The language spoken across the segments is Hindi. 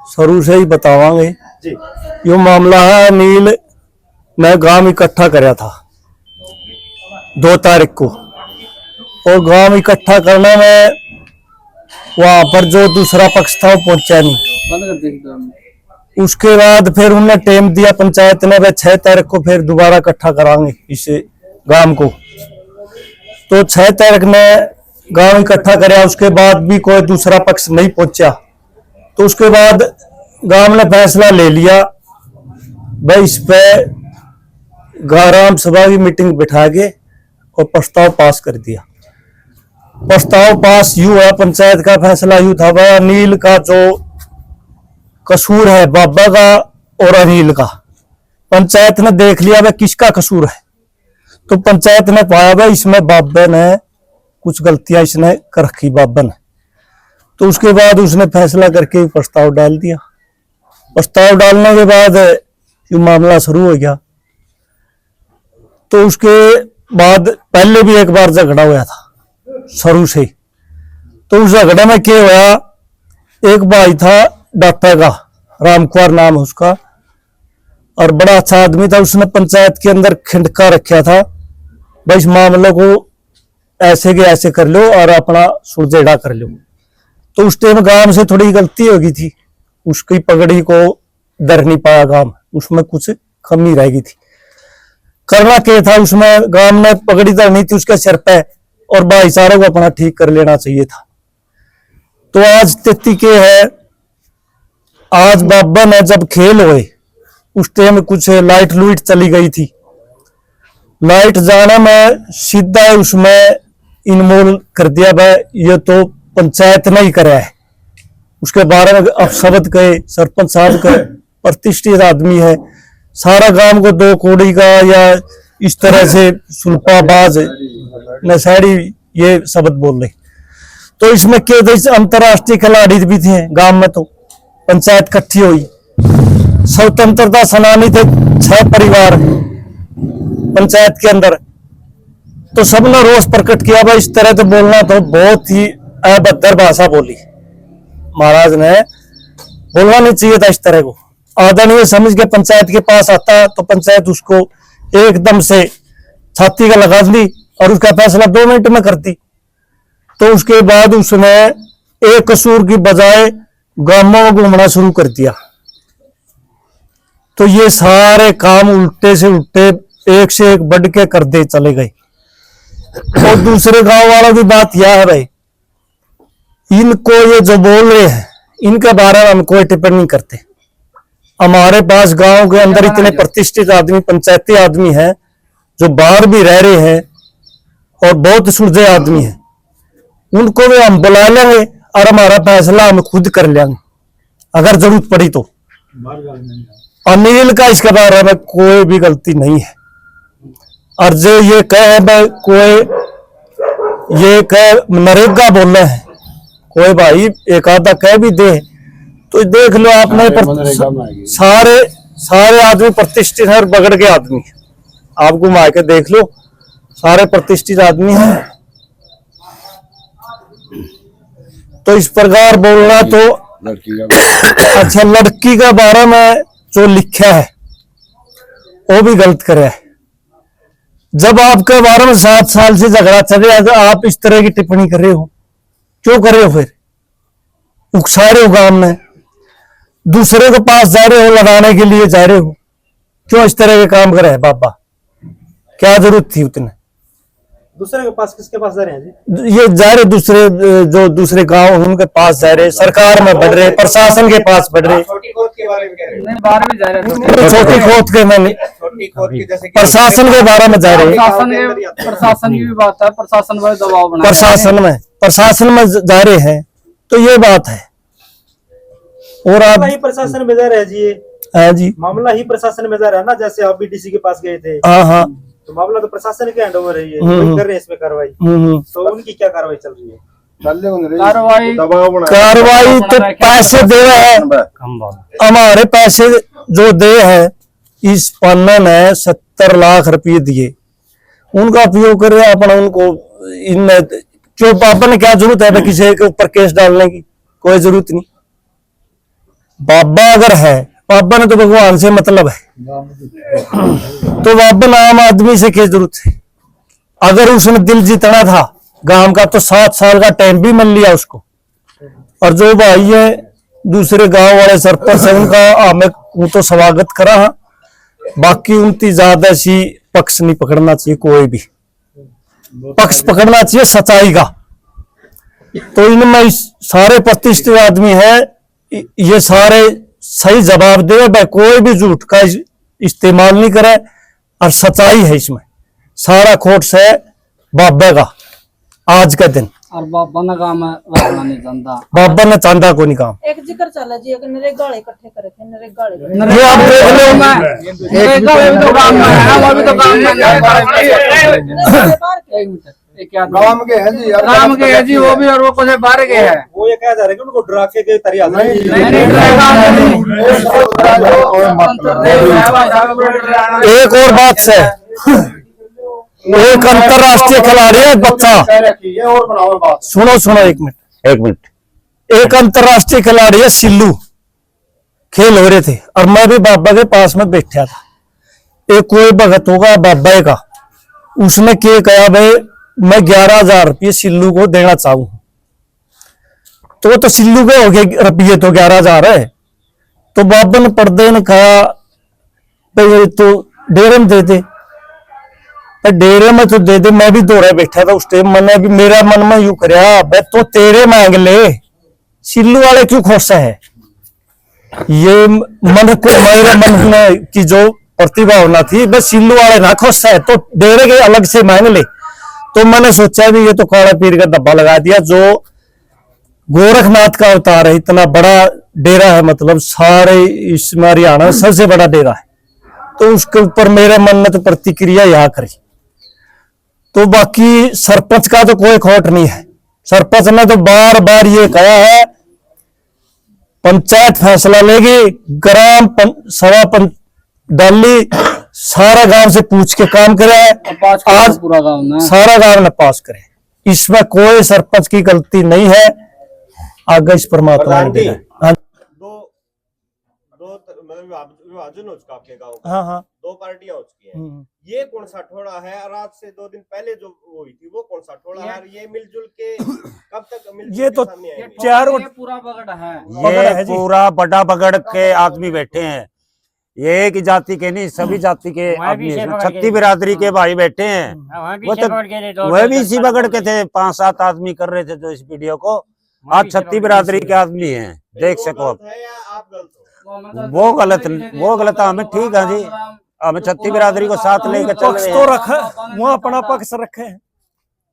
शुरू से ही बतावांगे जी। यो मामला है। नील मैं गांव इकट्ठा कराया था 2 तारीख को, और गांव इकट्ठा करने में वहां पर जो दूसरा पक्ष था वो पहुंचा नहीं। उसके बाद फिर उन्होंने टाइम दिया पंचायत ने, वह 6 तारीख को फिर दोबारा इकट्ठा कराएंगे इस गांव को। तो 6 तारीख में गांव इकट्ठा कराया, उसके बाद भी कोई दूसरा पक्ष नहीं पहुंचा। तो उसके बाद गांव ने फैसला ले लिया भाई इस पे ग्राम सभा की मीटिंग बिठा के और प्रस्ताव पास कर दिया। प्रस्ताव पास यूं हुआ, पंचायत का फैसला यूं था भाई अनिल का जो कसूर है बाबा का और अनिल का, पंचायत ने देख लिया भाई किसका कसूर है। तो पंचायत ने पाया भाई इसमें बाबा ने कुछ गलतियां इसने कर रखी बाबा ने। तो उसके बाद उसने फैसला करके प्रस्ताव डाल दिया। प्रस्ताव डालने के बाद ये मामला शुरू हो गया। तो उसके बाद पहले भी एक बार झगड़ा हुआ था शुरू से। तो उस झगड़े में क्या हुआ, एक भाई था डॉक्टर का, रामकुमार नाम है उसका, और बड़ा अच्छा आदमी था। उसने पंचायत के अंदर खिंडका रखा था भाई इस मामले को ऐसे के ऐसे कर लो और अपना सुलझेड़ा कर लो। तो उस टाइम गांव से थोड़ी गलती हो गई थी, उसकी पगड़ी को दर नहीं पाया गांव, उसमें कुछ कमी रह गई थी। करना क्या था, उसमें गांव में पगड़ी धरनी थी उसके सिर पे और भाईचारे को अपना ठीक कर लेना चाहिए था। तो आज स्थिति क्या है, आज बाबा ने जब खेल हुए उस टाइम कुछ लाइट लूइट चली गई थी, लाइट जाने में सीधा उसमें इनमोल कर दिया भाई ये तो पंचायत ने ही करा है। उसके बारे में अपशब्द कहे, सरपंच साहब का प्रतिष्ठित आदमी है, सारा गांव को 2 कौड़ी का या इस तरह से सुल्पाबाज नशेड़ी ये शब्द बोल रहे। तो इसमें क्या था, अंतरराष्ट्रीय खिलाड़ी भी थे गांव में। तो पंचायत इकट्ठी हुई, स्वतंत्रता सेनानी थे 6 परिवार पंचायत के अंदर। तो सबने रोष प्रकट किया भाई इस तरह तो बोलना तो बहुत ही अभद्र भाषा बोली, महाराज ने बोलना नहीं चाहिए था इस तरह को। आदरणीय समझ के पंचायत के पास आता तो पंचायत उसको एकदम से छाती का लगा दी और उसका फैसला 2 मिनट में करती। तो उसके बाद उसने एक कसूर की बजाय गांवों में घूमना शुरू कर दिया। तो ये सारे काम उल्टे से उल्टे एक से एक बढ़ के कर दे चले गए। और दूसरे गांव वालों की बात यह है भाई, इनको ये जो बोल रहे हैं इनके बारे में हम कोई टिप्पणी नहीं करते। हमारे पास गांव के अंदर इतने प्रतिष्ठित आदमी, पंचायती आदमी हैं जो बाहर भी रह रहे हैं और बहुत सुलझे आदमी हैं, उनको भी हम बुला लेंगे और हमारा फैसला हम खुद कर लेंगे अगर जरूरत पड़ी तो। अनिल का इसके बारे में कोई भी गलती नहीं है। और जो ये कहे भाई कोई ये कहे नरेगा बोल रहे हैं, कोई भाई एक आधा कह भी दे तो देख लो आपने सारे आदमी प्रतिष्ठित है और बगड़ के आदमी है, आप घुमा के देख लो सारे प्रतिष्ठित आदमी हैं। तो इस प्रकार बोलना तो अच्छा, लड़की का बारे में जो लिखा है वो भी गलत करे है। जब आपके बारे में 7 साल से झगड़ा चल रहा है तो आप इस तरह की टिप्पणी कर रहे हो, क्यों कर रहे हो? फिर उकसा रहे हो, गांव में दूसरे के पास जा रहे हो, लड़ाने के लिए जा रहे हो, क्यों इस तरह के काम कर रहे हैं बाबा? क्या जरूरत थी उतने? दूसरे के पास किसके पास जा रहे हैं जी? ये जा रहे दूसरे जो दूसरे गांव उनके पास जा रहे, सरकार में बढ़ रहे, प्रशासन के पास बढ़ रहे। छोटी खोत के बारे में कह रहे हैं, बारे में जा रहे छोटी खोत के मैंने छोटी खोत की जैसे प्रशासन के बारे में जा रहे, प्रशासन की भी बात है, प्रशासन पर दबाव बना, प्रशासन में जा रहे हैं, तो ये बात है। और आप ही प्रशासन में जा रहे हैं जी, है जी मामला ही प्रशासन में जा रहा है ना। जैसे आप भी डीसी के पास गए थे, हाँ हाँ, तो मामला तो प्रशासन के हैंड ओवर है, ये वही कर रहे हैं इसमें कार्रवाई। तो उनकी क्या कार्रवाई चल रही है? कार्रवाई तो पैसे दे रहे हैं, हमारे पैसे जो दे है, इस पन्ना ने 70 लाख रुपये दिए, उनका उपयोग करे अपना। उनको इन क्यों पापा ने क्या जरूरत है किसी के ऊपर केस डालने की? कोई जरूरत नहीं। बाबा अगर है, बाबा ने तो भगवान से मतलब है, तो बाबा ने आम आदमी से क्या जरूरत है। अगर उसने दिल जीतना था गांव का तो 7 साल का टाइम भी मिल लिया उसको। और जो भाई है दूसरे गांव वाले सरपंच है उनका हमें वो तो स्वागत करा। बाकी उनकी ज्यादा सी पक्ष नहीं पकड़ना चाहिए, कोई भी पक्ष पकड़ना चाहिए सच्चाई का। तो इनमें सारे प्रतिष्ठित आदमी है, ये सारे सही जवाब दे भाई, कोई भी झूठ का इस्तेमाल नहीं करे और सच्चाई है इसमें। सारा खोट से बाबा का आज का दिन और बाबा ने काम रखना नहीं चाहता, बाबा ने चांदा को नहीं काम। एक जिक्र चला जी, एक नरेगा वाले इकट्ठे करे थे, नरेगा वाले ये आप देख लो, नरेगा भी तो काम में है, वो भी तो काम में है। गांव के हैं जी, राम के है जी वो भी, और वो कुछ बाहर के है। वो ये कहा जा रहा है कि उनको डरा के तरिया एक और बात से एक अंतरराष्ट्रीय खिलाड़ी है बच्चा, और बनाओ बात। सुनो सुनो एक मिनट। एक अंतरराष्ट्रीय खिलाड़ी है सिल्लू, खेल हो रहे थे और मैं भी बाबा के पास में बैठा था। एक कोई भगत होगा बाबा का, उसने क्या कहा भाई मैं 11,000 रुपये सिल्लू को देना चाहूं। तो सिल्लू के हो गए रुपये तो 11,000 है। तो बाबा ने पर्दे ने कहा भाई तो डेरे में दे दे, डेरे में तो दे दे। मैं भी दौड़े बैठा था उस टाइम, मैंने भी मेरा मन में यूं कराया भाई तो तेरे मांग ले, सिल्लू वाले क्यों खुश है। ये मन को मेरे मन में की जो प्रतिभा होना थी बस सिल्लू वाले ना खुश है तो डेरे के अलग से मांग ले। तो मैंने सोचा भी ये तो काला पीर का डब्बा लगा दिया। जो गोरखनाथ का अवतार है, इतना बड़ा डेरा है, मतलब सारे इस हरियाणा सबसे बड़ा डेरा है, तो उसके ऊपर मेरे मन ने तो प्रतिक्रिया यहाँ करी। तो बाकी सरपंच का तो कोई खोट नहीं है। सरपंच ने तो बार बार ये कहा है पंचायत फैसला लेगी, ग्राम सभा डाली, सारा गांव से पूछ के काम करे, आज पूरा गाँव में सारा गांव ने पास करे। इसमें कोई सरपंच की गलती नहीं है, आगे इस परमात्मा ने दिया। हाँ विभाजन हो चुका आपके गांव का। हाँ 2 पार्टियां हो चुकी हैं। ये कौन सा ठोड़ा है और आज से 2 दिन पहले जो हुई थी वो कौन सा ठोड़ा है, और ये मिलजुल के कब तक मिलजुल ये के तो सामने आएंगे? चारों ये पूरा बगड़ है। बगड़ है ये जी। पूरा बड़ा बगड़ के आदमी बैठे हैं, ये एक ही जाति के नहीं सभी जाति के आदमी हैं। छत्ती बिरादरी के भाई बैठे हैं। वो तो वह भी इसी बगड़ के थे, 5-7 आदमी कर रहे थे जो इस वीडियो को। आज छत्ती बिरादरी के आदमी हैं, देख वो सको। गलत है या आप गलत हो? वो गलत हमें ठीक है जी, हमें छत्ती बिरादरी को साथ लेकर चल पक्ष रहे तो हैं। रखा, वो अपना पक्ष रखे हैं।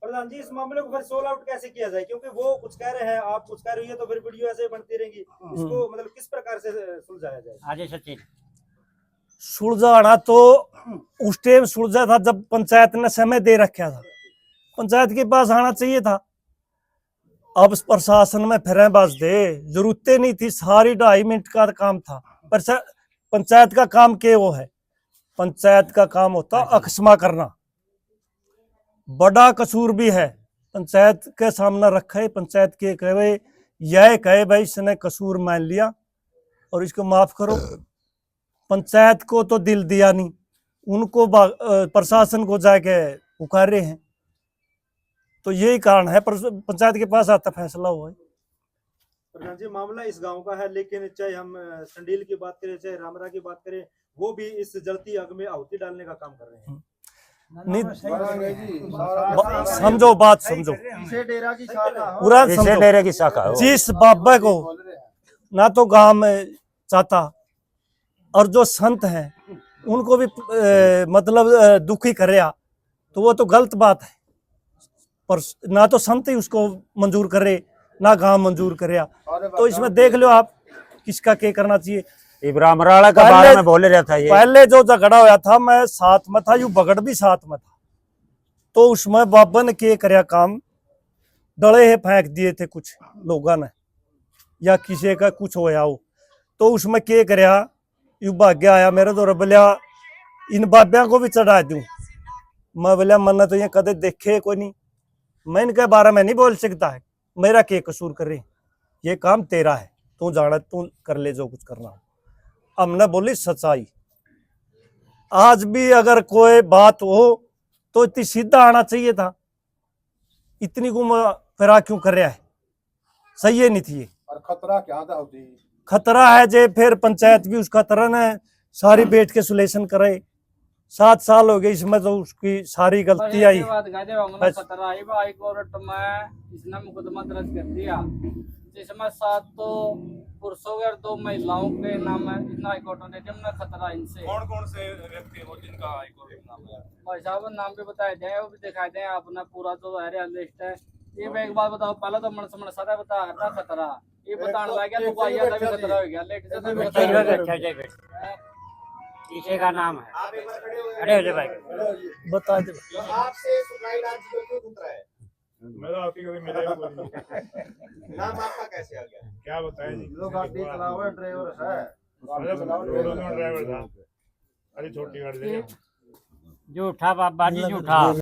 प्रधान जी इस मामले को फिर सोल्व आउट कैसे किया जाए, क्योंकि वो कुछ कह रहे हैं आप कुछ कह रही है, तो फिर वीडियो ऐसे बनती रहेंगी। इसको मतलब किस प्रकार से सुलझाया जाए? सुलझाना तो उस टाइम सुलझा था जब पंचायत ने समय दे रखा था, पंचायत के पास आना चाहिए था। अब प्रशासन में फिर बस दे जरूरत नहीं थी, सारी 2.5 मिनट का काम था। पर पंचायत का काम क्या वो है, पंचायत का काम होता अक्षमा करना। बड़ा कसूर भी है, पंचायत के सामने रखा है, पंचायत के कहे यह कहे भाई इसने कसूर मान लिया और इसको माफ करो। पंचायत को तो दिल दिया नहीं, उनको प्रशासन को जाके पुकारे हैं। तो यही कारण है पंचायत के पास आता फैसला हुआ है। प्रधान जी मामला इस गांव का है, लेकिन चाहे हम संडील की बात करें चाहे रामरा की बात करें, वो भी इस जलती आग में आहुति डालने का काम कर रहे हैं। नहीं समझो बात, समझो इसे डेरा की शाखा पूरा इसे समझो। डेरे की शाखा है वो। जिस बाबा को ना तो गांव में चाहता और जो संत हैं उनको भी मतलब दुखी करे, तो वो तो गलत बात है। पर ना तो संत ही उसको मंजूर करे ना गांव मंजूर करे, तो इसमें देख लो आप किसका क्या करना चाहिए। इब्राहिम राणा का बारे में बोले रहा था ये। पहले जो झगड़ा होया था मैं साथ में था, यू बगड़ भी साथ में था, तो उसमें बाबा ने क्या करया काम, डले है फेंक दिए थे कुछ लोगों ने या किसी का कुछ होया हो, तो उसमें क्या करया यू भाग्य आया मेरे तो बोलिया इन बाबिया को भी चढ़ा दूं। मैं बोलिया मैंने तो ये कदे देखे कोई नहीं, मैं इनके बारे में नहीं बोल सकता है, मेरा क्या कसूर करे, ये काम तेरा है। तू जाना, तू कर ले जो कुछ करना हो। हमने बोली सच्चाई। आज भी अगर कोई बात हो तो इतनी सीधा आना चाहिए था, इतनी घुमा फिरा क्यों कर रहा है, सही है नहीं थी ये। और खतरा क्या था होती? खतरा है जे फिर पंचायत भी उसका तरन है, सारी बैठ के सुलेशन करे। 7 साल हो गए इसमें, तो उसकी सारी गलती आई। खतरा आई हाई कोर्ट में इसने मुकदमा दर्ज कर दिया, जिसमें 7 तो पुरुषों और 2 महिलाओं के नाम है। इतना हाई कोर्ट ने दिया खतरा इनसे। कौन कौन से व्यक्ति हो जिनका हाई कोर्ट में नाम है? भाई साहब नाम भी बताए जाए, वो भी दिखाई दें अपना पूरा जो है लिस्ट है। ये मैं एक बात बताओ, पहले तो मन समझ सारा बता रहा खतरा, ये बताने लग गया तो आया था भी खतरा हो गया। लेट से पीछे का नाम है, खड़े हो जाए भाई, बता दे। आपसे सुनाई राज जी को क्यों उतरा है? मैं तो आपकी कभी मिला ही नहीं। नाम आपका कैसे आ गया? क्या बताएं जी? लोग गाड़ी चलाओ, ड्राइवर है। ड्राइवर था, अरे छोटी गाड़ी झूठा बाबा जी झूठा।